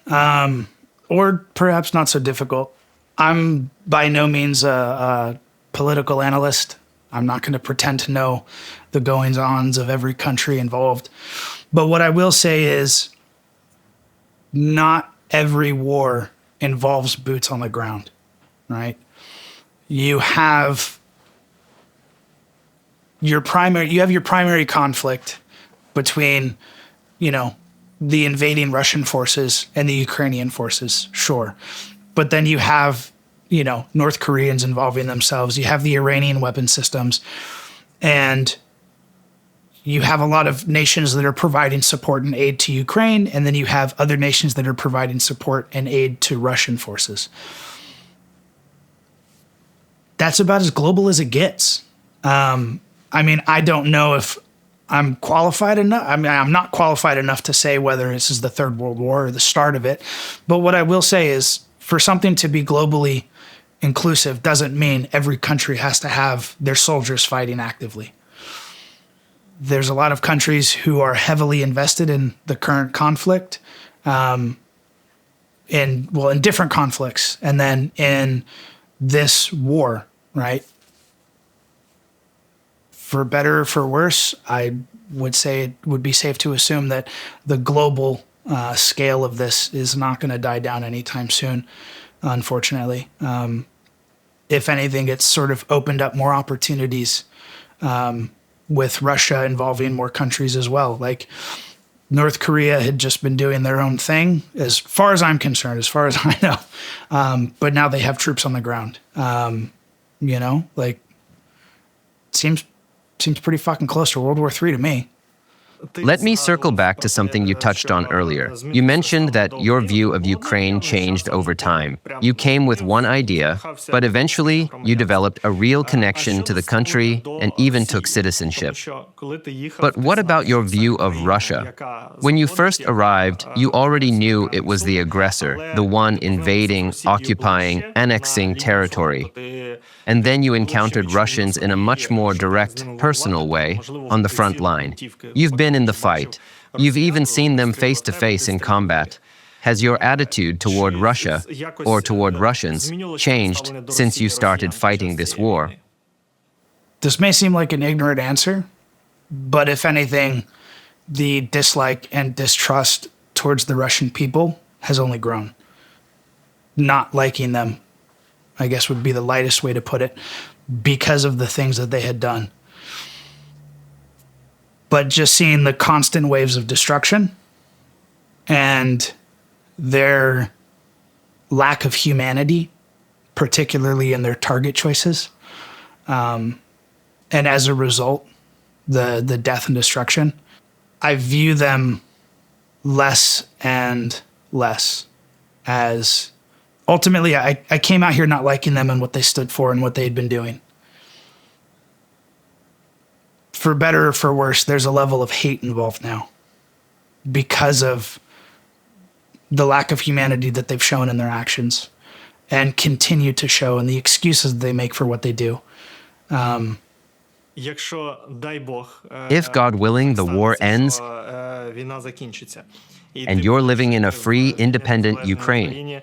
[SPEAKER 1] or perhaps not so difficult. I'm by no means a political analyst. I'm not going to pretend to know the goings-ons of every country involved. But what I will say is, not every war involves boots on the ground, right? You have your primary conflict between, the invading Russian forces and the Ukrainian forces, sure. But then you have, North Koreans involving themselves. You have the Iranian weapon systems. And you have a lot of nations that are providing support and aid to Ukraine. And then you have other nations that are providing support and aid to Russian forces. That's about as global as it gets. I don't know if I'm qualified enough. I'm not qualified enough to say whether this is the Third World War or the start of it. But what I will say is, for something to be globally inclusive doesn't mean every country has to have their soldiers fighting actively. There's a lot of countries who are heavily invested in the current conflict, in different conflicts, and then in this war, right? For better or for worse, I would say it would be safe to assume that the global scale of this is not going to die down anytime soon, unfortunately. If anything, it's sort of opened up more opportunities with Russia involving more countries as well. Like, North Korea had just been doing their own thing, as far as I'm concerned, as far as I know. But now they have troops on the ground. Seems pretty fucking close to World War III to me.
[SPEAKER 2] Let me circle back to something you touched on earlier. You mentioned that your view of Ukraine changed over time. You came with one idea, but eventually you developed a real connection to the country and even took citizenship. But what about your view of Russia? When you first arrived, you already knew it was the aggressor, the one invading, occupying, annexing territory. And then you encountered Russians in a much more direct, personal way on the front line. You've been in the fight. You've even seen them face to face in combat. Has your attitude toward Russia, or toward Russians, changed since you started fighting this war?
[SPEAKER 1] This may seem like an ignorant answer, but if anything, the dislike and distrust towards the Russian people has only grown. Not liking them, I guess, would be the lightest way to put it, because of the things that they had done. But just seeing the constant waves of destruction and their lack of humanity, particularly in their target choices, and as a result, the death and destruction, I view them less and less as... Ultimately, I came out here not liking them and what they stood for and what they had been doing. For better or for worse, there's a level of hate involved now because of the lack of humanity that they've shown in their actions and continue to show, and the excuses they make for what they do.
[SPEAKER 2] If, God willing, the war ends and you're living in a free, independent Ukraine,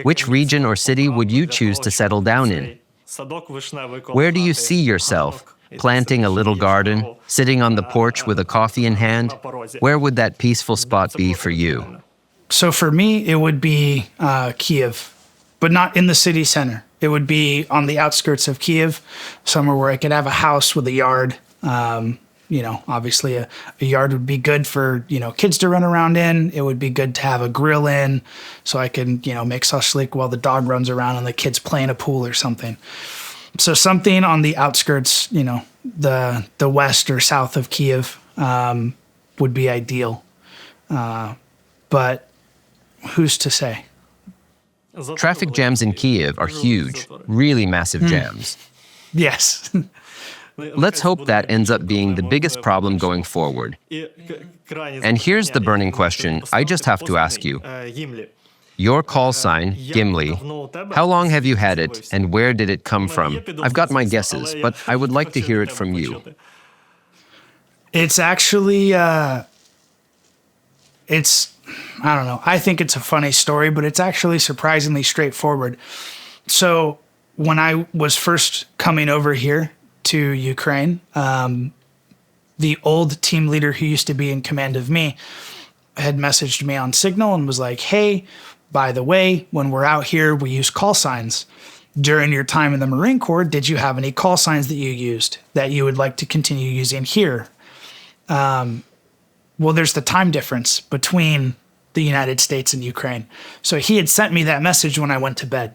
[SPEAKER 2] which region or city would you choose to settle down in? Where do you see yourself? Planting a little garden, sitting on the porch with a coffee in hand? Where would that peaceful spot be for you?
[SPEAKER 1] So for me, it would be Kyiv, but not in the city center. It would be on the outskirts of Kyiv, somewhere where I could have a house with a yard. Obviously a yard would be good for, kids to run around in. It would be good to have a grill in so I can, make shashlik while the dog runs around and the kids play in a pool or something. So something on the outskirts, the west or south of Kyiv would be ideal. But who's to say?
[SPEAKER 2] Traffic jams in Kyiv are huge, really massive jams.
[SPEAKER 1] Yes.
[SPEAKER 2] Let's hope that ends up being the biggest problem going forward. And here's the burning question I just have to ask you. Your call sign, Gimli, how long have you had it and where did it come from? I've got my guesses, but I would like to hear it from you.
[SPEAKER 1] It's actually, I don't know. I think it's a funny story, but it's actually surprisingly straightforward. So when I was first coming over here to Ukraine, the old team leader who used to be in command of me had messaged me on Signal and was like, hey, by the way, when we're out here, we use call signs. During your time in the Marine Corps, did you have any call signs that you used that you would like to continue using here? Well, there's the time difference between the United States and Ukraine. So he had sent me that message when I went to bed.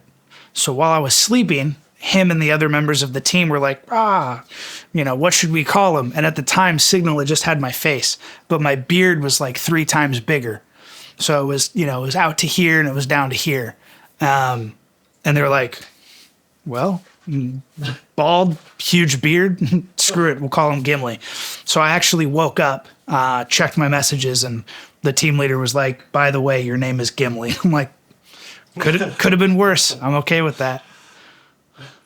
[SPEAKER 1] So while I was sleeping, him and the other members of the team were like, what should we call him? And at the time, Signal had just had my face, but my beard was like 3 times bigger. So it was out to here and it was down to here. And they were like, well, bald, huge beard, screw it, we'll call him Gimli. So I actually woke up, checked my messages, and the team leader was like, by the way, your name is Gimli. I'm like, could have been worse. I'm okay with that.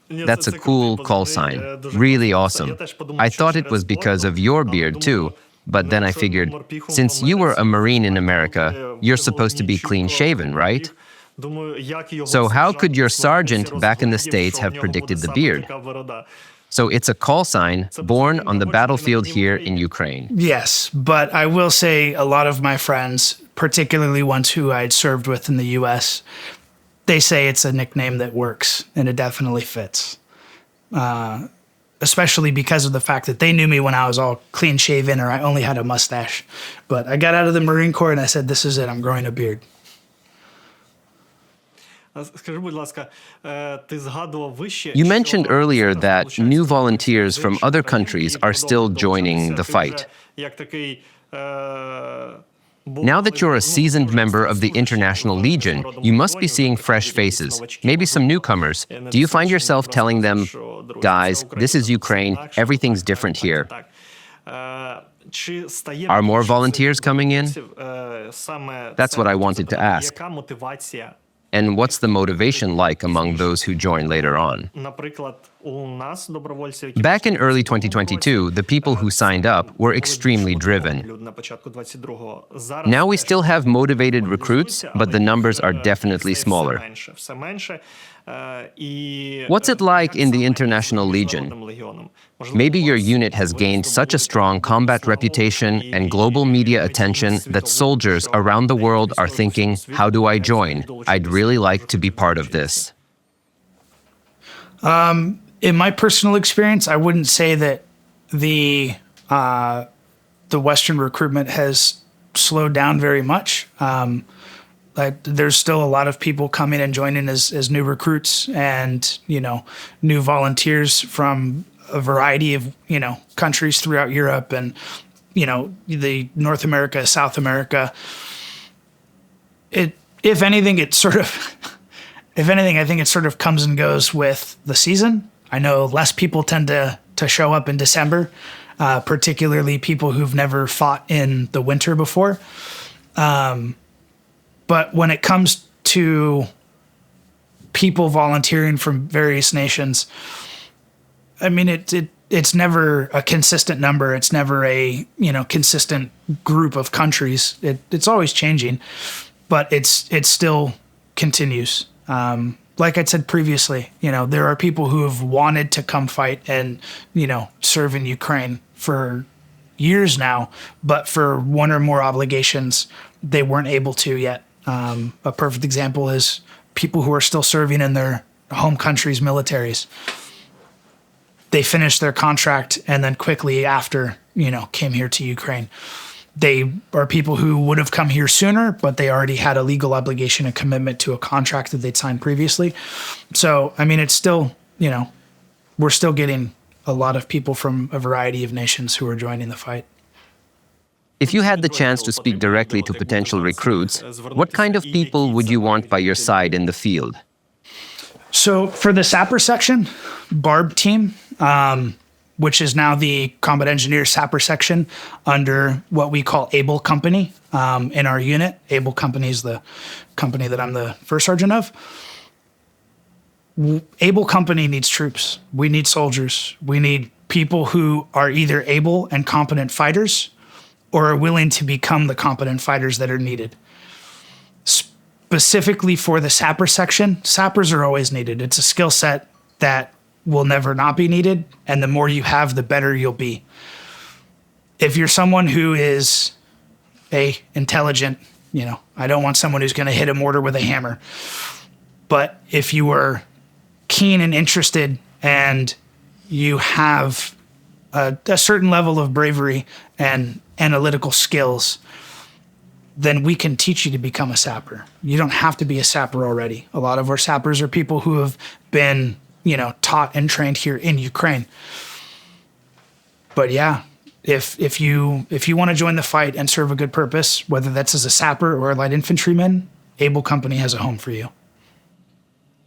[SPEAKER 2] That's a cool call sign. Really awesome. I thought it was because of your beard too, but then I figured, since you were a Marine in America, you're supposed to be clean-shaven, right? So how could your sergeant back in the States have predicted the beard? So it's a call sign born on the battlefield here in Ukraine.
[SPEAKER 1] Yes, but I will say a lot of my friends, particularly ones who I had served with in the U.S., they say it's a nickname that works, and it definitely fits. Especially because of the fact that they knew me when I was all clean-shaven or I only had a mustache. But I got out of the Marine Corps and I said, this is it, I'm growing a beard.
[SPEAKER 2] You mentioned earlier that new volunteers from other countries are still joining the fight. Now that you're a seasoned member of the International Legion, you must be seeing fresh faces, maybe some newcomers. Do you find yourself telling them, guys, this is Ukraine, everything's different here? Are more volunteers coming in? That's what I wanted to ask. And what's the motivation like among those who join later on? Back in early 2022, the people who signed up were extremely driven. Now we still have motivated recruits, but the numbers are definitely smaller. What's it like in the International Legion? Maybe your unit has gained such a strong combat reputation and global media attention that soldiers around the world are thinking, how do I join? I'd really like to be part of this.
[SPEAKER 1] In my personal experience, I wouldn't say that the Western recruitment has slowed down very much. There's still a lot of people coming and joining as new recruits and, new volunteers from a variety of, countries throughout Europe and, the North America, South America. If anything, I think it sort of comes and goes with the season. I know less people tend to show up in December, particularly people who've never fought in the winter before. But when it comes to people volunteering from various nations, I mean, it's never a consistent number. It's never a consistent group of countries. It's always changing, but it still continues. Like I said previously, there are people who have wanted to come fight and serve in Ukraine for years now, but for one or more obligations, they weren't able to yet. A perfect example is people who are still serving in their home countries' militaries. They finished their contract and then quickly after, came here to Ukraine. They are people who would have come here sooner, but they already had a legal obligation and commitment to a contract that they'd signed previously. So, I mean, it's still, we're still getting a lot of people from a variety of nations who are joining the fight.
[SPEAKER 2] If you had the chance to speak directly to potential recruits, what kind of people would you want by your side in the field?
[SPEAKER 1] So for the sapper section, BARB team, which is now the Combat Engineer Sapper section under what we call Able Company in our unit. Able Company is the company that I'm the first sergeant of. Able Company needs troops. We need soldiers. We need people who are either able and competent fighters or are willing to become the competent fighters that are needed. Specifically for the sapper section, sappers are always needed. It's a skill set that will never not be needed, and the more you have, the better you'll be. If you're someone who is intelligent, I don't want someone who's going to hit a mortar with a hammer. But if you are keen and interested and you have a certain level of bravery and analytical skills, then we can teach you to become a sapper. You don't have to be a sapper already. A lot of our sappers are people who have been, taught and trained here in Ukraine. But yeah, if you want to join the fight and serve a good purpose, whether that's as a sapper or a light infantryman, Able Company has a home for you.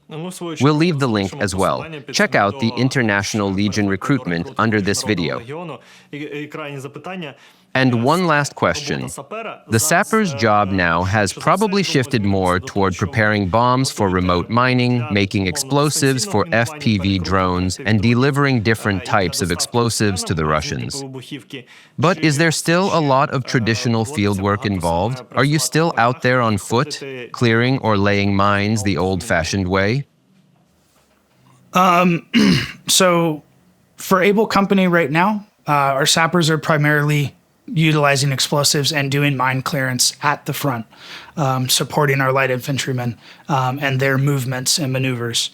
[SPEAKER 2] We'll leave the link as well. Check out the International Legion recruitment under this video. And one last question. The sapper's job now has probably shifted more toward preparing bombs for remote mining, making explosives for FPV drones, and delivering different types of explosives to the Russians. But is there still a lot of traditional fieldwork involved? Are you still out there on foot, clearing or laying mines the old-fashioned way?
[SPEAKER 1] So for Able Company right now, our sappers are primarily utilizing explosives and doing mine clearance at the front, supporting our light infantrymen and their movements and maneuvers.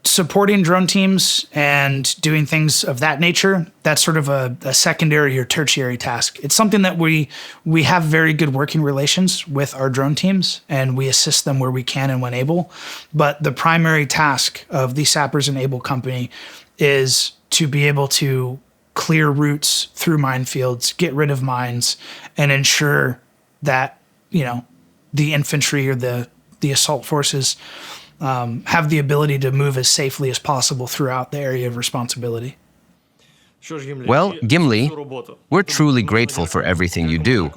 [SPEAKER 1] supporting drone teams and doing things of that nature, that's sort of a secondary or tertiary task. It's something that we have very good working relations with our drone teams, and we assist them where we can and when able. But the primary task of the Sappers and Able company is to be able to clear routes through minefields, get rid of mines, and ensure that, the infantry or the assault forces have the ability to move as safely as possible throughout the area of responsibility.
[SPEAKER 2] Well, Gimli, we're truly grateful for everything you do.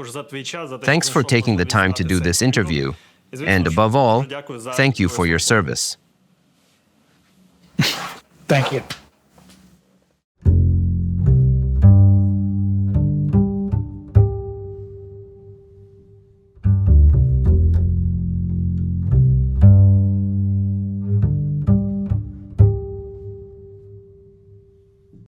[SPEAKER 2] Thanks for taking the time to do this interview. And above all, thank you for your service.
[SPEAKER 1] Thank you.